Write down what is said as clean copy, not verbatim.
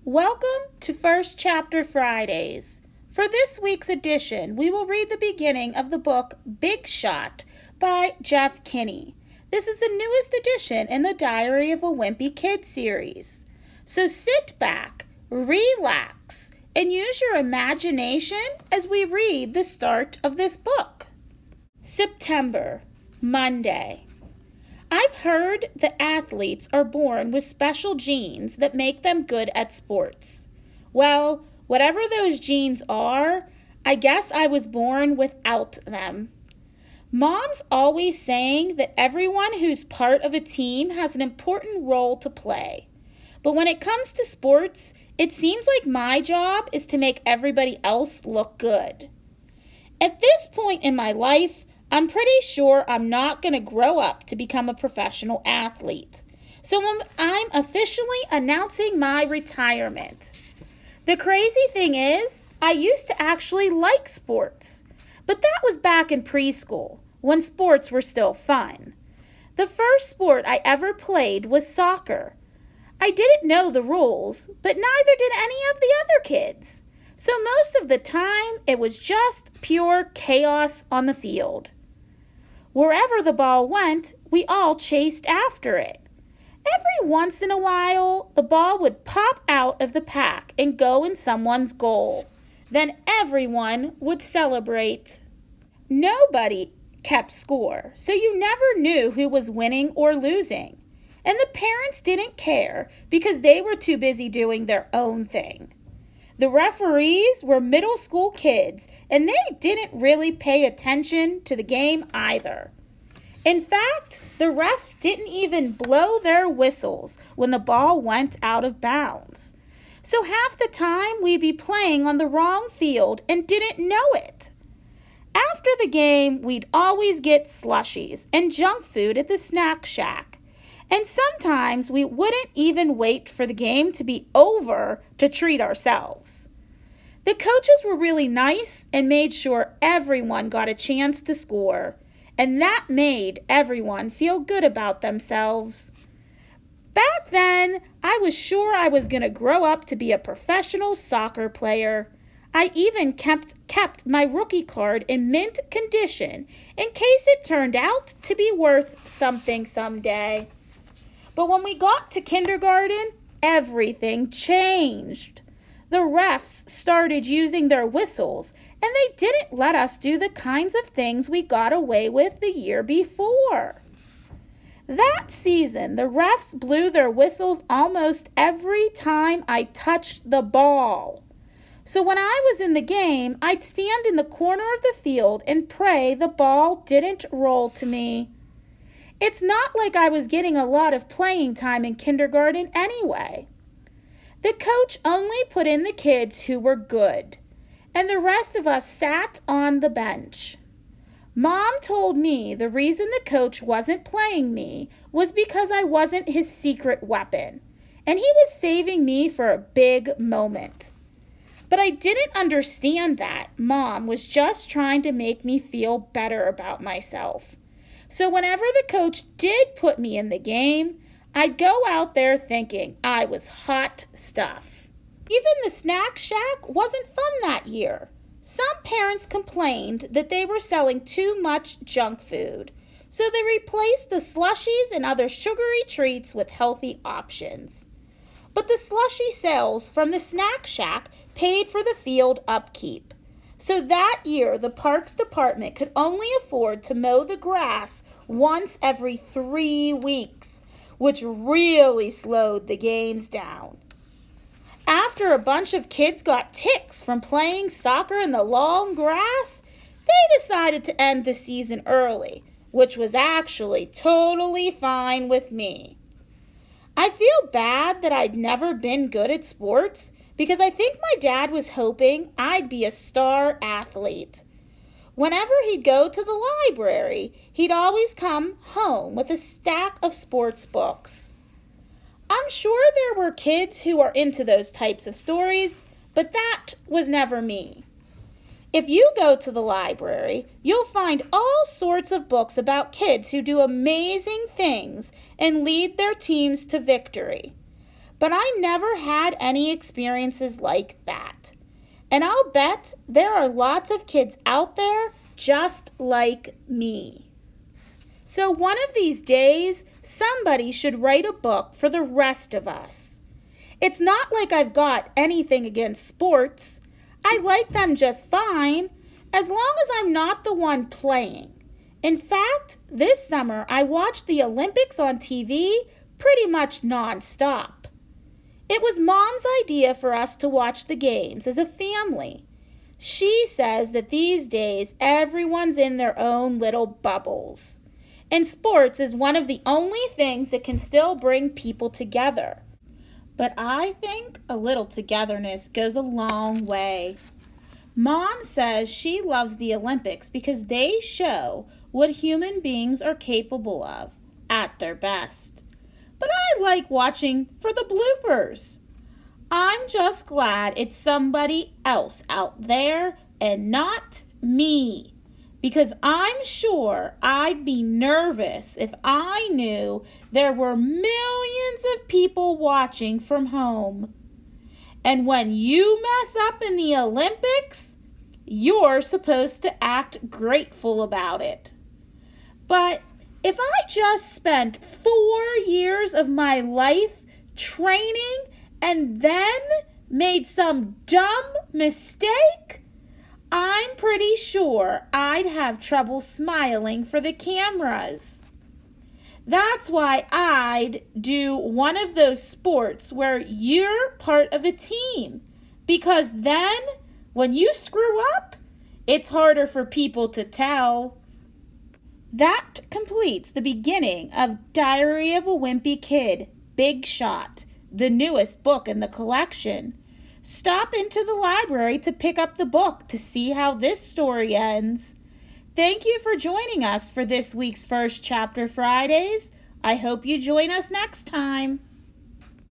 Welcome to First Chapter Fridays. For this week's edition, we will read the beginning of the book Big Shot by Jeff Kinney. This is the newest edition in the Diary of a Wimpy Kid series. So sit back, relax, and use your imagination as we read the start of this book. September, Monday. I've heard that athletes are born with special genes that make them good at sports. Well, whatever those genes are, I guess I was born without them. Mom's always saying that everyone who's part of a team has an important role to play. But when it comes to sports, it seems like my job is to make everybody else look good. At this point in my life, I'm pretty sure I'm not going to grow up to become a professional athlete. So I'm officially announcing my retirement. The crazy thing is, I used to actually like sports. But that was back in preschool, when sports were still fun. The first sport I ever played was soccer. I didn't know the rules, but neither did any of the other kids. So most of the time, it was just pure chaos on the field. Wherever the ball went, we all chased after it. Every once in a while, the ball would pop out of the pack and go in someone's goal. Then everyone would celebrate. Nobody kept score, so you never knew who was winning or losing. And the parents didn't care because they were too busy doing their own thing. The referees were middle school kids, and they didn't really pay attention to the game either. In fact, the refs didn't even blow their whistles when the ball went out of bounds. So half the time we'd be playing on the wrong field and didn't know it. After the game, we'd always get slushies and junk food at the snack shack. And sometimes we wouldn't even wait for the game to be over to treat ourselves. The coaches were really nice and made sure everyone got a chance to score, and that made everyone feel good about themselves. Back then, I was sure I was going to grow up to be a professional soccer player. I even kept my rookie card in mint condition in case it turned out to be worth something someday. But when we got to kindergarten, everything changed. The refs started using their whistles, and they didn't let us do the kinds of things we got away with the year before. That season, the refs blew their whistles almost every time I touched the ball. So when I was in the game, I'd stand in the corner of the field and pray the ball didn't roll to me. It's not like I was getting a lot of playing time in kindergarten anyway. The coach only put in the kids who were good, and the rest of us sat on the bench. Mom told me the reason the coach wasn't playing me was because I wasn't his secret weapon, and he was saving me for a big moment. But I didn't understand that Mom was just trying to make me feel better about myself. So whenever the coach did put me in the game, I'd go out there thinking I was hot stuff. Even the snack shack wasn't fun that year. Some parents complained that they were selling too much junk food, so they replaced the slushies and other sugary treats with healthy options. But the slushie sales from the snack shack paid for the field upkeep. So that year, the Parks Department could only afford to mow the grass once every 3 weeks, which really slowed the games down. After a bunch of kids got ticks from playing soccer in the long grass, they decided to end the season early, which was actually totally fine with me. I feel bad that I'd never been good at sports, because I think my dad was hoping I'd be a star athlete. Whenever he'd go to the library, he'd always come home with a stack of sports books. I'm sure there were kids who are into those types of stories, but that was never me. If you go to the library, you'll find all sorts of books about kids who do amazing things and lead their teams to victory. but I never had any experiences like that. And I'll bet there are lots of kids out there just like me. So one of these days, somebody should write a book for the rest of us. It's not like I've got anything against sports. I like them just fine, as long as I'm not the one playing. In fact, this summer I watched the Olympics on TV pretty much nonstop. It was Mom's idea for us to watch the games as a family. She says that these days everyone's in their own little bubbles. And sports is one of the only things that can still bring people together. But I think a little togetherness goes a long way. Mom says she loves the Olympics because they show what human beings are capable of at their best. But I like watching for the bloopers. I'm just glad it's somebody else out there and not me, because I'm sure I'd be nervous if I knew there were millions of people watching from home. And when you mess up in the Olympics, you're supposed to act grateful about it. But if I just spent 4 years of my life training and then made some dumb mistake, I'm pretty sure I'd have trouble smiling for the cameras. That's why I'd do one of those sports where you're part of a team, because then when you screw up, it's harder for people to tell. That completes the beginning of Diary of a Wimpy Kid, Big Shot, the newest book in the collection. Stop into the library to pick up the book to see how this story ends. Thank you for joining us for this week's First Chapter Fridays. I hope you join us next time.